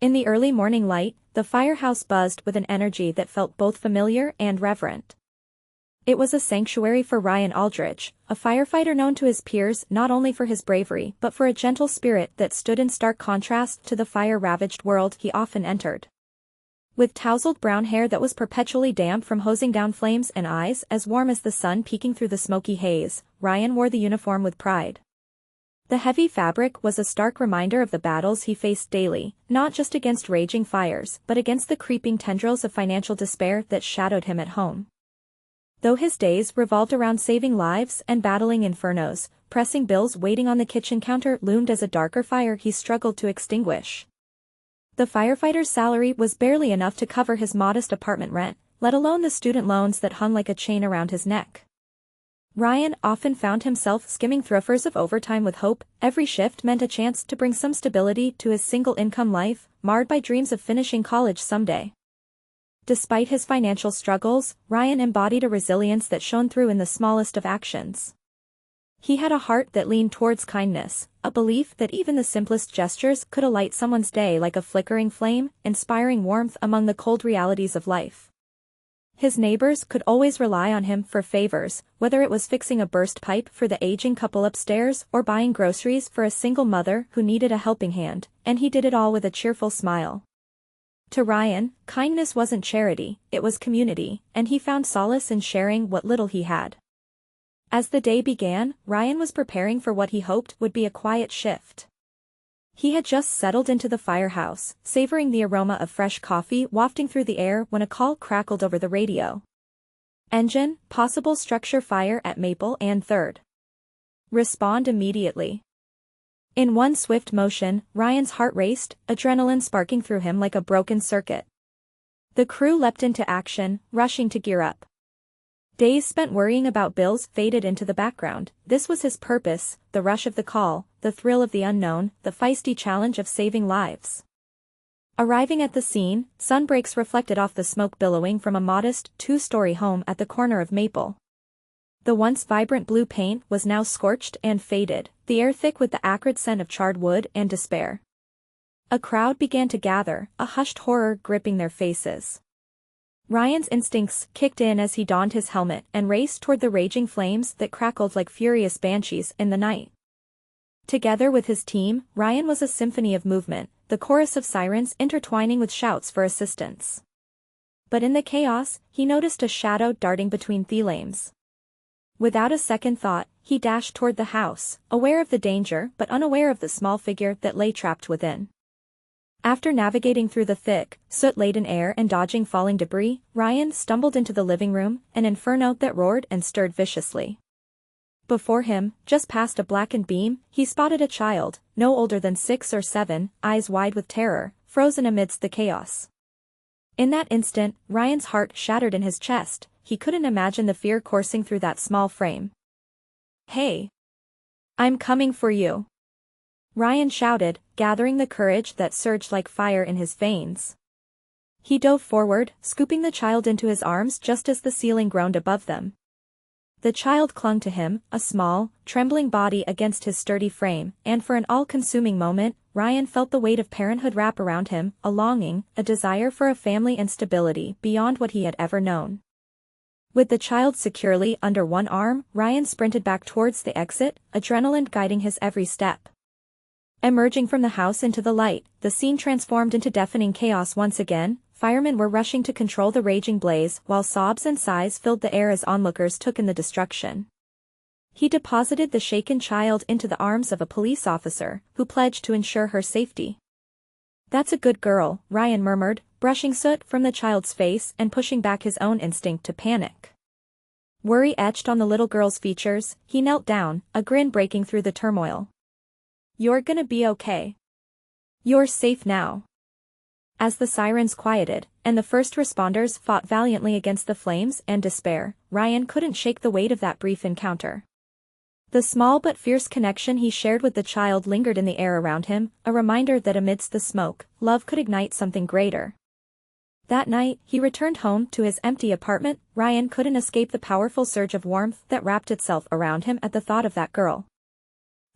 In the early morning light, the firehouse buzzed with an energy that felt both familiar and reverent. It was a sanctuary for Ryan Aldridge, a firefighter known to his peers not only for his bravery but for a gentle spirit that stood in stark contrast to the fire-ravaged world he often entered. With tousled brown hair that was perpetually damp from hosing down flames and eyes as warm as the sun peeking through the smoky haze, Ryan wore the uniform with pride. The heavy fabric was a stark reminder of the battles he faced daily, not just against raging fires but against the creeping tendrils of financial despair that shadowed him at home. Though his days revolved around saving lives and battling infernos, pressing bills waiting on the kitchen counter loomed as a darker fire he struggled to extinguish. The firefighter's salary was barely enough to cover his modest apartment rent, let alone the student loans that hung like a chain around his neck. Ryan often found himself skimming through hours of overtime with hope. Every shift meant a chance to bring some stability to his single-income life, marred by dreams of finishing college someday. Despite his financial struggles, Ryan embodied a resilience that shone through in the smallest of actions. He had a heart that leaned towards kindness, a belief that even the simplest gestures could alight someone's day like a flickering flame, inspiring warmth among the cold realities of life. His neighbors could always rely on him for favors, whether it was fixing a burst pipe for the aging couple upstairs or buying groceries for a single mother who needed a helping hand, and he did it all with a cheerful smile. To Ryan, kindness wasn't charity, it was community, and he found solace in sharing what little he had. As the day began, Ryan was preparing for what he hoped would be a quiet shift. He had just settled into the firehouse, savoring the aroma of fresh coffee wafting through the air when a call crackled over the radio. Engine, possible structure fire at Maple and 3rd. Respond immediately. In one swift motion, Ryan's heart raced, adrenaline sparking through him like a broken circuit. The crew leapt into action, rushing to gear up. Days spent worrying about bills faded into the background. This was his purpose, the rush of the call, the thrill of the unknown, the feisty challenge of saving lives. Arriving at the scene, sunbreaks reflected off the smoke billowing from a modest, 2-story home at the corner of Maple. The once vibrant blue paint was now scorched and faded, the air thick with the acrid scent of charred wood and despair. A crowd began to gather, a hushed horror gripping their faces. Ryan's instincts kicked in as he donned his helmet and raced toward the raging flames that crackled like furious banshees in the night. Together with his team, Ryan was a symphony of movement, the chorus of sirens intertwining with shouts for assistance. But in the chaos, he noticed a shadow darting between flames. Without a second thought, he dashed toward the house, aware of the danger but unaware of the small figure that lay trapped within. After navigating through the thick, soot-laden air and dodging falling debris, Ryan stumbled into the living room, an inferno that roared and stirred viciously. Before him, just past a blackened beam, he spotted a child, no older than 6 or 7, eyes wide with terror, frozen amidst the chaos. In that instant, Ryan's heart shattered in his chest. He couldn't imagine the fear coursing through that small frame. "Hey! I'm coming for you!" Ryan shouted, gathering the courage that surged like fire in his veins. He dove forward, scooping the child into his arms just as the ceiling groaned above them. The child clung to him, a small, trembling body against his sturdy frame, and for an all-consuming moment, Ryan felt the weight of parenthood wrap around him, a longing, a desire for a family and stability beyond what he had ever known. With the child securely under one arm, Ryan sprinted back towards the exit, adrenaline guiding his every step. Emerging from the house into the light, the scene transformed into deafening chaos once again. Firemen were rushing to control the raging blaze while sobs and sighs filled the air as onlookers took in the destruction. He deposited the shaken child into the arms of a police officer, who pledged to ensure her safety. "That's a good girl," Ryan murmured, brushing soot from the child's face and pushing back his own instinct to panic. Worry etched on the little girl's features. He knelt down, a grin breaking through the turmoil. "You're gonna be okay. You're safe now." As the sirens quieted, and the first responders fought valiantly against the flames and despair, Ryan couldn't shake the weight of that brief encounter. The small but fierce connection he shared with the child lingered in the air around him, a reminder that amidst the smoke, love could ignite something greater. That night, he returned home to his empty apartment. Ryan couldn't escape the powerful surge of warmth that wrapped itself around him at the thought of that girl.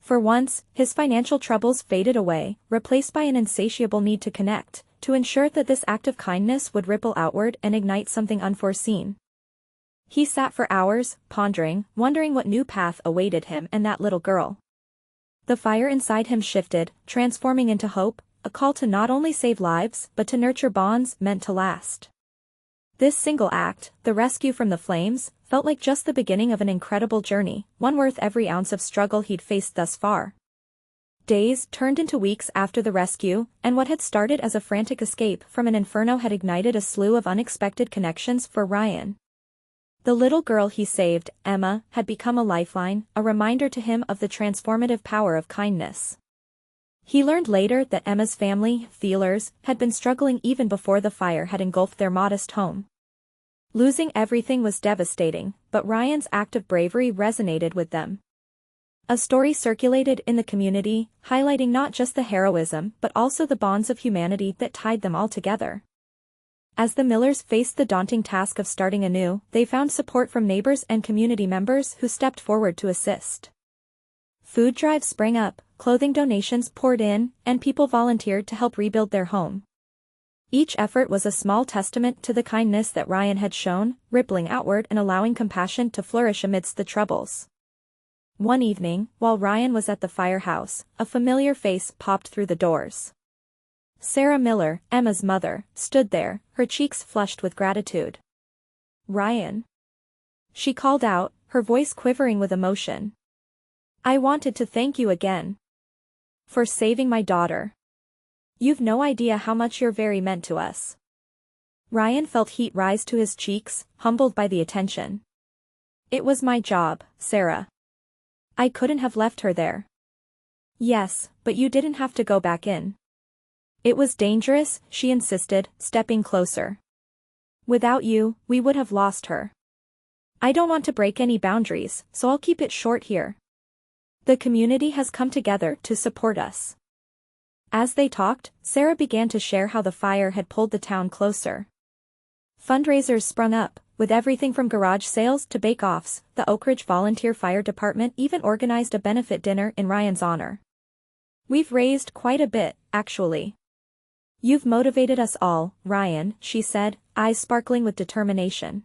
For once, his financial troubles faded away, replaced by an insatiable need to connect, to ensure that this act of kindness would ripple outward and ignite something unforeseen. He sat for hours, pondering, wondering what new path awaited him and that little girl. The fire inside him shifted, transforming into hope, a call to not only save lives but to nurture bonds meant to last. This single act, the rescue from the flames, felt like just the beginning of an incredible journey, one worth every ounce of struggle he'd faced thus far. Days turned into weeks after the rescue, and what had started as a frantic escape from an inferno had ignited a slew of unexpected connections for Ryan. The little girl he saved, Emma, had become a lifeline, a reminder to him of the transformative power of kindness. He learned later that Emma's family, Feelers, had been struggling even before the fire had engulfed their modest home. Losing everything was devastating, but Ryan's act of bravery resonated with them. A story circulated in the community, highlighting not just the heroism but also the bonds of humanity that tied them all together. As the Millers faced the daunting task of starting anew, they found support from neighbors and community members who stepped forward to assist. Food drives sprang up, clothing donations poured in, and people volunteered to help rebuild their home. Each effort was a small testament to the kindness that Ryan had shown, rippling outward and allowing compassion to flourish amidst the troubles. One evening, while Ryan was at the firehouse, a familiar face popped through the doors. Sarah Miller, Emma's mother, stood there, her cheeks flushed with gratitude. "Ryan," she called out, her voice quivering with emotion. "I wanted to thank you again for saving my daughter. You've no idea how much you're very meant to us." Ryan felt heat rise to his cheeks, humbled by the attention. "It was my job, Sarah. I couldn't have left her there." "Yes, but you didn't have to go back in." "It was dangerous," she insisted, stepping closer. "Without you, we would have lost her. I don't want to break any boundaries, so I'll keep it short here. The community has come together to support us." As they talked, Sarah began to share how the fire had pulled the town closer. Fundraisers sprung up, with everything from garage sales to bake-offs. The Oakridge Volunteer Fire Department even organized a benefit dinner in Ryan's honor. "We've raised quite a bit, actually. You've motivated us all, Ryan," she said, eyes sparkling with determination.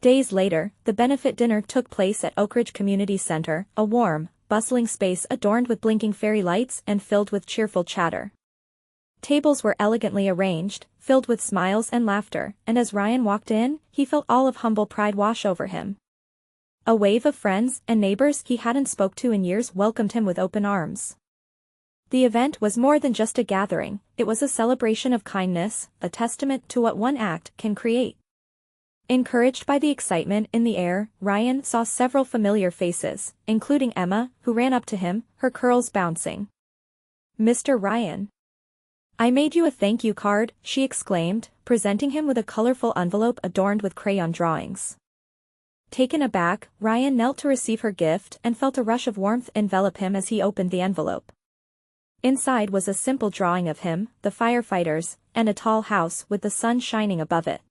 Days later, the benefit dinner took place at Oakridge Community Center, a warm, bustling space adorned with blinking fairy lights and filled with cheerful chatter. Tables were elegantly arranged, filled with smiles and laughter, and as Ryan walked in, he felt all of humble pride wash over him. A wave of friends and neighbors he hadn't spoke to in years welcomed him with open arms. The event was more than just a gathering, it was a celebration of kindness, a testament to what one act can create. Encouraged by the excitement in the air, Ryan saw several familiar faces, including Emma, who ran up to him, her curls bouncing. "Mr. Ryan. I made you a thank you card," she exclaimed, presenting him with a colorful envelope adorned with crayon drawings. Taken aback, Ryan knelt to receive her gift and felt a rush of warmth envelop him as he opened the envelope. Inside was a simple drawing of him, the firefighters, and a tall house with the sun shining above it.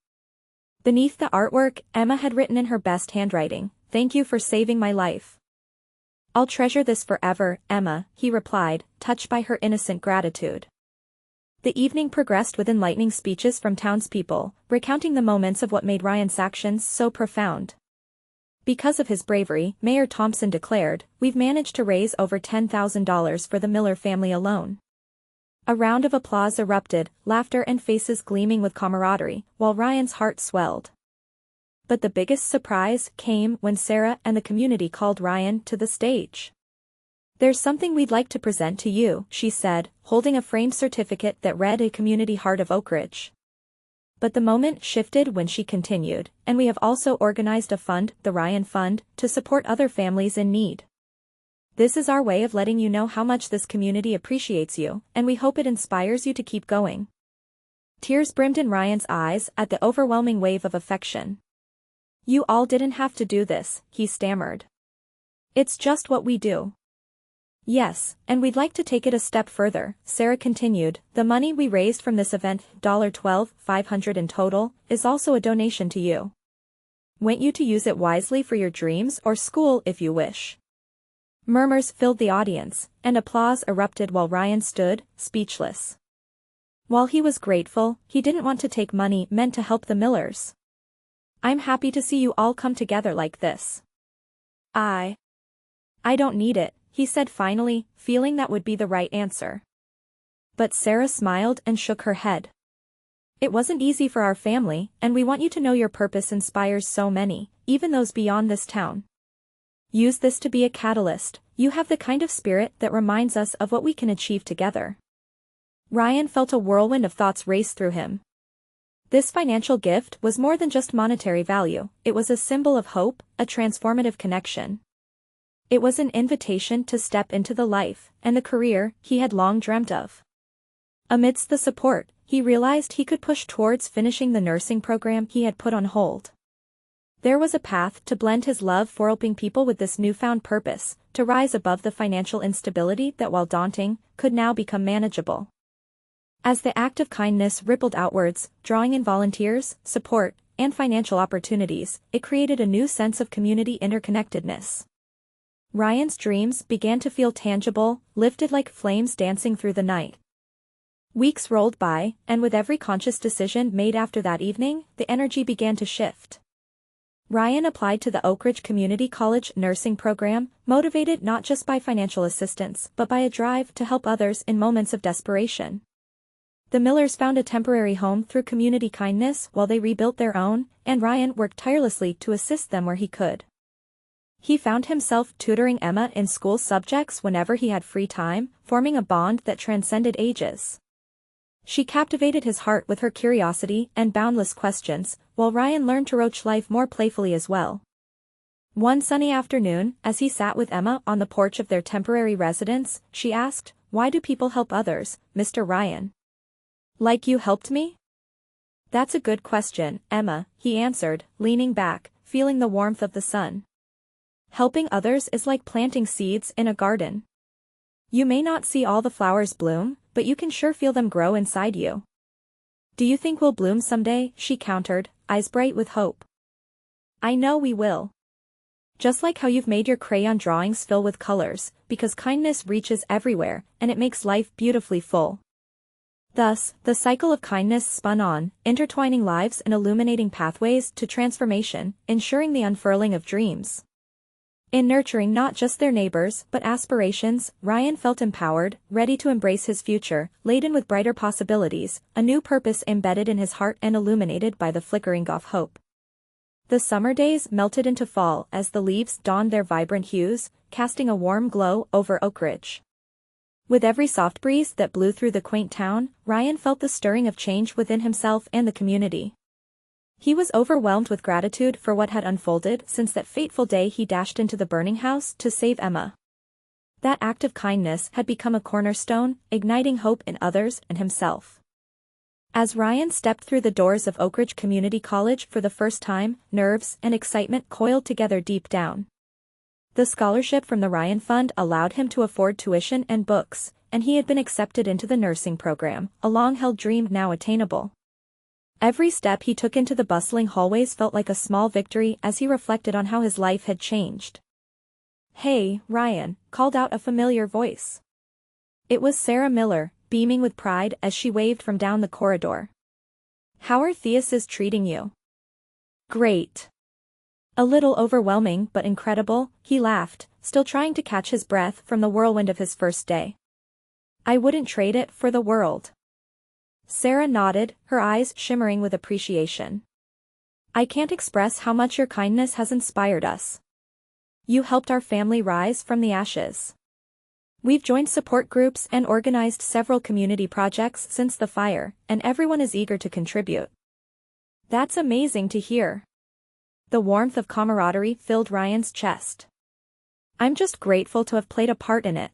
Beneath the artwork, Emma had written in her best handwriting, "Thank you for saving my life." "I'll treasure this forever, Emma," he replied, touched by her innocent gratitude. The evening progressed with enlightening speeches from townspeople, recounting the moments of what made Ryan's actions so profound. Because of his bravery, Mayor Thompson declared, "We've managed to raise over $10,000 for the Miller family alone." A round of applause erupted, laughter and faces gleaming with camaraderie, while Ryan's heart swelled. But the biggest surprise came when Sarah and the community called Ryan to the stage. "There's something we'd like to present to you," she said, holding a framed certificate that read "A Community Heart of Oakridge." But the moment shifted when she continued, "And we have also organized a fund, the Ryan Fund, to support other families in need. This is our way of letting you know how much this community appreciates you, and we hope it inspires you to keep going." Tears brimmed in Ryan's eyes at the overwhelming wave of affection. "You all didn't have to do this," he stammered. "It's just what we do." "Yes, and we'd like to take it a step further," Sarah continued. "The money we raised from this event, $12,500 in total, is also a donation to you. Want you to use it wisely for your dreams or school if you wish. Murmurs filled the audience, and applause erupted while Ryan stood, speechless. While he was grateful, he didn't want to take money meant to help the Millers. "I'm happy to see you all come together like this. I don't need it," he said finally, feeling that would be the right answer. But Sarah smiled and shook her head. "It wasn't easy for our family, and we want you to know your purpose inspires so many, even those beyond this town. Use this to be a catalyst. You have the kind of spirit that reminds us of what we can achieve together." Ryan felt a whirlwind of thoughts race through him. This financial gift was more than just monetary value, it was a symbol of hope, a transformative connection. It was an invitation to step into the life and the career he had long dreamt of. Amidst the support, he realized he could push towards finishing the nursing program he had put on hold. There was a path to blend his love for helping people with this newfound purpose, to rise above the financial instability that, while daunting, could now become manageable. As the act of kindness rippled outwards, drawing in volunteers, support, and financial opportunities, it created a new sense of community interconnectedness. Ryan's dreams began to feel tangible, lifted like flames dancing through the night. Weeks rolled by, and with every conscious decision made after that evening, the energy began to shift. Ryan applied to the Oakridge Community College nursing program, motivated not just by financial assistance but by a drive to help others in moments of desperation. The Millers found a temporary home through community kindness while they rebuilt their own, and Ryan worked tirelessly to assist them where he could. He found himself tutoring Emma in school subjects whenever he had free time, forming a bond that transcended ages. She captivated his heart with her curiosity and boundless questions, while Ryan learned to approach life more playfully as well. One sunny afternoon, as he sat with Emma on the porch of their temporary residence, she asked, "Why do people help others, Mr. Ryan?" "Like you helped me?" "That's a good question, Emma," he answered, leaning back, feeling the warmth of the sun. "Helping others is like planting seeds in a garden. You may not see all the flowers bloom, but you can sure feel them grow inside you." "Do you think we'll bloom someday?" she countered, eyes bright with hope. "I know we will. Just like how you've made your crayon drawings fill with colors, because kindness reaches everywhere, and it makes life beautifully full." Thus, the cycle of kindness spun on, intertwining lives and illuminating pathways to transformation, ensuring the unfurling of dreams. In nurturing not just their neighbors but aspirations, Ryan felt empowered, ready to embrace his future, laden with brighter possibilities, a new purpose embedded in his heart and illuminated by the flickering of hope. The summer days melted into fall as the leaves donned their vibrant hues, casting a warm glow over Oakridge. With every soft breeze that blew through the quaint town, Ryan felt the stirring of change within himself and the community. He was overwhelmed with gratitude for what had unfolded since that fateful day he dashed into the burning house to save Emma. That act of kindness had become a cornerstone, igniting hope in others and himself. As Ryan stepped through the doors of Oakridge Community College for the first time, nerves and excitement coiled together deep down. The scholarship from the Ryan Fund allowed him to afford tuition and books, and he had been accepted into the nursing program, a long-held dream now attainable. Every step he took into the bustling hallways felt like a small victory as he reflected on how his life had changed. "Hey, Ryan," called out a familiar voice. It was Sarah Miller, beaming with pride as she waved from down the corridor. "How are Theases treating you?" "Great." A little overwhelming but incredible, he laughed, still trying to catch his breath from the whirlwind of his first day. "I wouldn't trade it for the world." Sarah nodded, her eyes shimmering with appreciation. "I can't express how much your kindness has inspired us. You helped our family rise from the ashes. We've joined support groups and organized several community projects since the fire, and everyone is eager to contribute." "That's amazing to hear." The warmth of camaraderie filled Ryan's chest. "I'm just grateful to have played a part in it."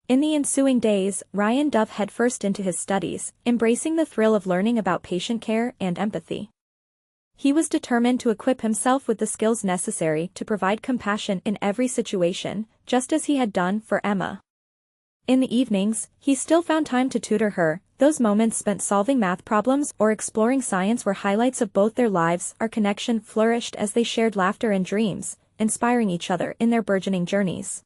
In the ensuing days, Ryan dove headfirst into his studies, embracing the thrill of learning about patient care and empathy. He was determined to equip himself with the skills necessary to provide compassion in every situation, just as he had done for Emma. In the evenings, he still found time to tutor her. Those moments spent solving math problems or exploring science were highlights of both their lives. Our connection flourished as they shared laughter and dreams, inspiring each other in their burgeoning journeys.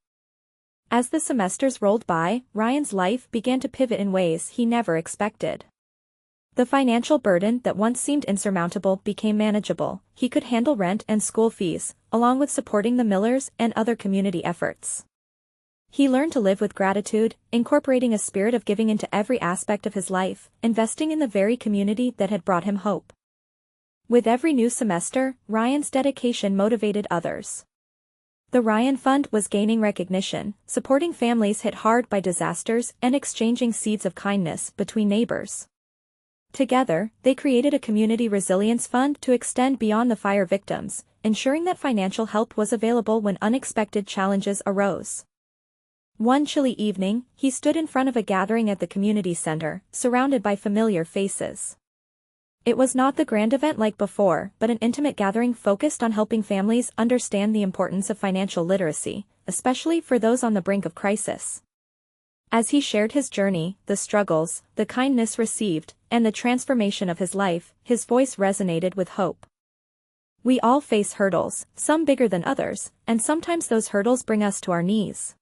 As the semesters rolled by, Ryan's life began to pivot in ways he never expected. The financial burden that once seemed insurmountable became manageable. He could handle rent and school fees, along with supporting the Millers and other community efforts. He learned to live with gratitude, incorporating a spirit of giving into every aspect of his life, investing in the very community that had brought him hope. With every new semester, Ryan's dedication motivated others. The Ryan Fund was gaining recognition, supporting families hit hard by disasters and exchanging seeds of kindness between neighbors. Together, they created a community resilience fund to extend beyond the fire victims, ensuring that financial help was available when unexpected challenges arose. One chilly evening, he stood in front of a gathering at the community center, surrounded by familiar faces. It was not the grand event like before, but an intimate gathering focused on helping families understand the importance of financial literacy, especially for those on the brink of crisis. As he shared his journey, the struggles, the kindness received, and the transformation of his life, his voice resonated with hope. We all face hurdles, some bigger than others, and sometimes those hurdles bring us to our knees.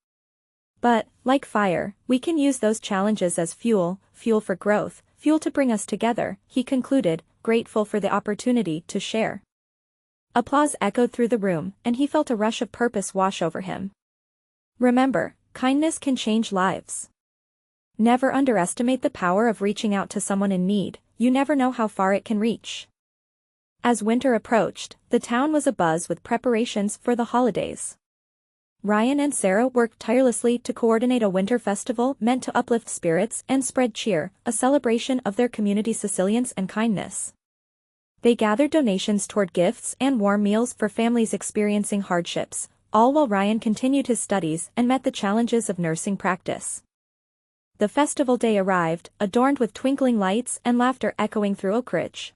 But, like fire, we can use those challenges as fuel for growth, fuel to bring us together, he concluded, grateful for the opportunity to share. Applause echoed through the room, and he felt a rush of purpose wash over him. Remember, kindness can change lives. Never underestimate the power of reaching out to someone in need, you never know how far it can reach. As winter approached, the town was abuzz with preparations for the holidays. Ryan and Sarah worked tirelessly to coordinate a winter festival meant to uplift spirits and spread cheer, a celebration of their community's resilience and kindness. They gathered donations toward gifts and warm meals for families experiencing hardships, all while Ryan continued his studies and met the challenges of nursing practice. The festival day arrived, adorned with twinkling lights and laughter echoing through Aldridge.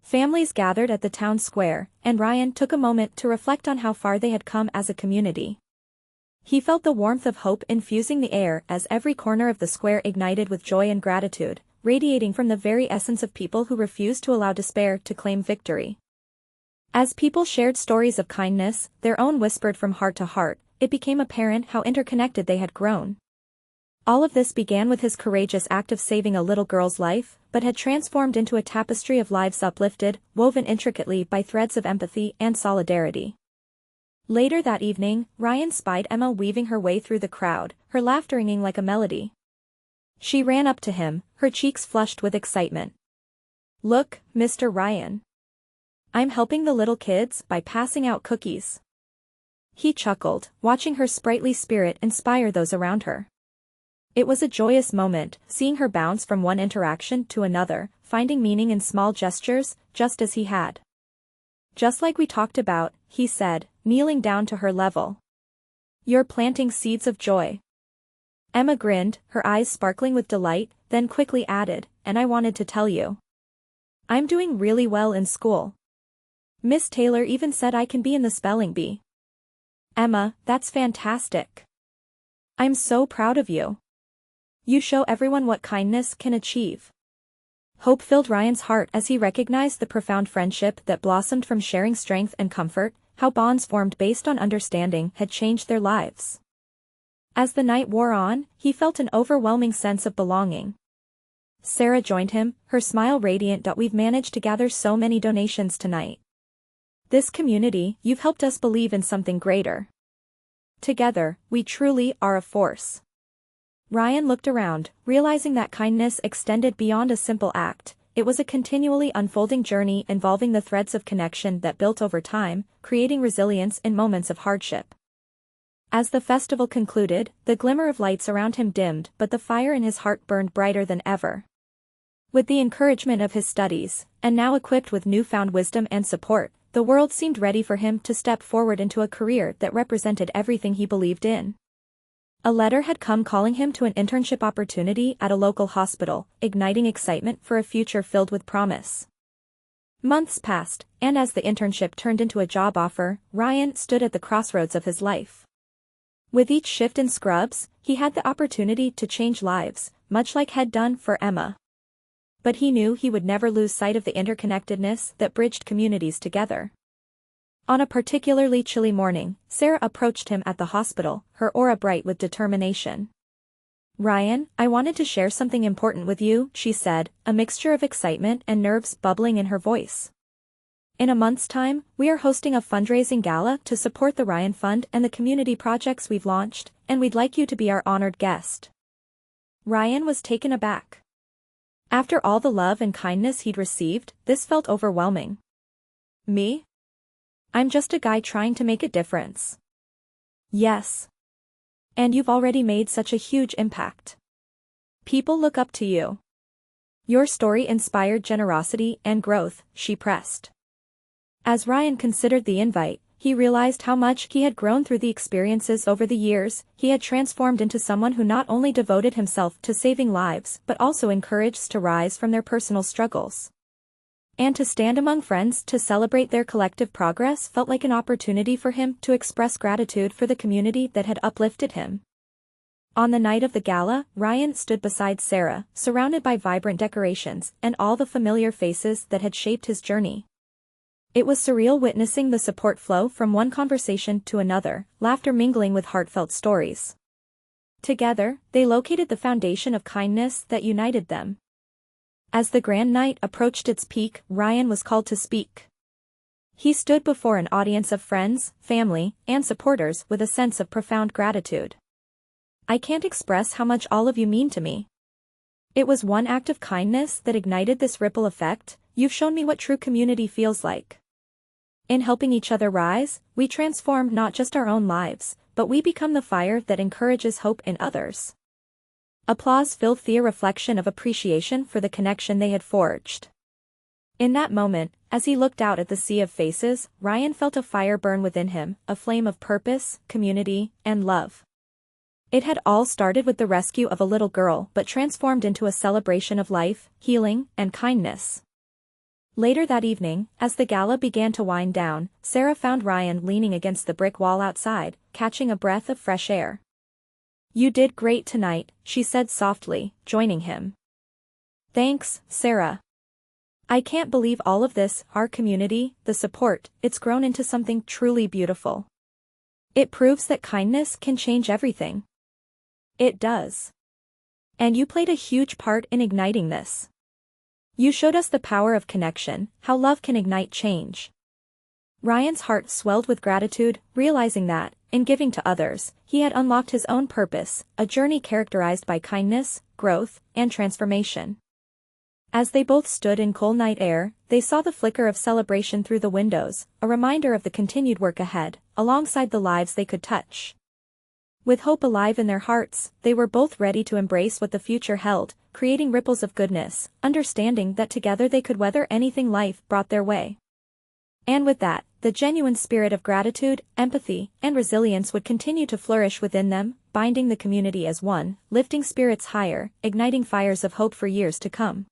Families gathered at the town square, and Ryan took a moment to reflect on how far they had come as a community. He felt the warmth of hope infusing the air as every corner of the square ignited with joy and gratitude, radiating from the very essence of people who refused to allow despair to claim victory. As people shared stories of kindness, their own whispered from heart to heart, it became apparent how interconnected they had grown. All of this began with his courageous act of saving a little girl's life, but had transformed into a tapestry of lives uplifted, woven intricately by threads of empathy and solidarity. Later that evening, Ryan spied Emma weaving her way through the crowd, her laughter ringing like a melody. She ran up to him, her cheeks flushed with excitement. "Look, Mr. Ryan. I'm helping the little kids by passing out cookies." He chuckled, watching her sprightly spirit inspire those around her. It was a joyous moment, seeing her bounce from one interaction to another, finding meaning in small gestures, just as he had. "Just like we talked about," he said, kneeling down to her level. "You're planting seeds of joy." Emma grinned, her eyes sparkling with delight, then quickly added, "And I wanted to tell you. I'm doing really well in school. Miss Taylor even said I can be in the spelling bee." "Emma, that's fantastic. I'm so proud of you. You show everyone what kindness can achieve." Hope filled Ryan's heart as he recognized the profound friendship that blossomed from sharing strength and comfort, how bonds formed based on understanding had changed their lives. As the night wore on, he felt an overwhelming sense of belonging. Sarah joined him, her smile radiant. "We've managed to gather so many donations tonight. This community, you've helped us believe in something greater. Together, we truly are a force." Ryan looked around, realizing that kindness extended beyond a simple act. It was a continually unfolding journey involving the threads of connection that built over time, creating resilience in moments of hardship. As the festival concluded, the glimmer of lights around him dimmed, but the fire in his heart burned brighter than ever. With the encouragement of his studies, and now equipped with newfound wisdom and support, the world seemed ready for him to step forward into a career that represented everything he believed in. A letter had come calling him to an internship opportunity at a local hospital, igniting excitement for a future filled with promise. Months passed, and as the internship turned into a job offer, Ryan stood at the crossroads of his life. With each shift in scrubs, he had the opportunity to change lives, much like had done for Emma. But he knew he would never lose sight of the interconnectedness that bridged communities together. On a particularly chilly morning, Sarah approached him at the hospital, her aura bright with determination. "Ryan, I wanted to share something important with you," she said, a mixture of excitement and nerves bubbling in her voice. "In a month's time, we are hosting a fundraising gala to support the Ryan Fund and the community projects we've launched, and we'd like you to be our honored guest." Ryan was taken aback. After all the love and kindness he'd received, this felt overwhelming. "Me? I'm just a guy trying to make a difference." "Yes. And you've already made such a huge impact. People look up to you. Your story inspired generosity and growth," she pressed. As Ryan considered the invite, he realized how much he had grown through the experiences over the years. He had transformed into someone who not only devoted himself to saving lives but also encouraged to rise from their personal struggles. And to stand among friends to celebrate their collective progress felt like an opportunity for him to express gratitude for the community that had uplifted him. On the night of the gala, Ryan stood beside Sarah, surrounded by vibrant decorations and all the familiar faces that had shaped his journey. It was surreal witnessing the support flow from one conversation to another, laughter mingling with heartfelt stories. Together, they located the foundation of kindness that united them. As the grand night approached its peak, Ryan was called to speak. He stood before an audience of friends, family, and supporters with a sense of profound gratitude. "I can't express how much all of you mean to me. It was one act of kindness that ignited this ripple effect. You've shown me what true community feels like. In helping each other rise, we transform not just our own lives, but we become the fire that encourages hope in others." Applause filled the reflection of appreciation for the connection they had forged. In that moment, as he looked out at the sea of faces, Ryan felt a fire burn within him, a flame of purpose, community, and love. It had all started with the rescue of a little girl but transformed into a celebration of life, healing, and kindness. Later that evening, as the gala began to wind down, Sarah found Ryan leaning against the brick wall outside, catching a breath of fresh air. "You did great tonight," she said softly, joining him. "Thanks, Sarah. I can't believe all of this, our community, the support, it's grown into something truly beautiful. It proves that kindness can change everything." "It does. And you played a huge part in igniting this. You showed us the power of connection, how love can ignite change." Ryan's heart swelled with gratitude, realizing that, in giving to others, he had unlocked his own purpose, a journey characterized by kindness, growth, and transformation. As they both stood in cool night air, they saw the flicker of celebration through the windows, a reminder of the continued work ahead, alongside the lives they could touch. With hope alive in their hearts, they were both ready to embrace what the future held, creating ripples of goodness, understanding that together they could weather anything life brought their way. And with that, the genuine spirit of gratitude, empathy, and resilience would continue to flourish within them, binding the community as one, lifting spirits higher, igniting fires of hope for years to come.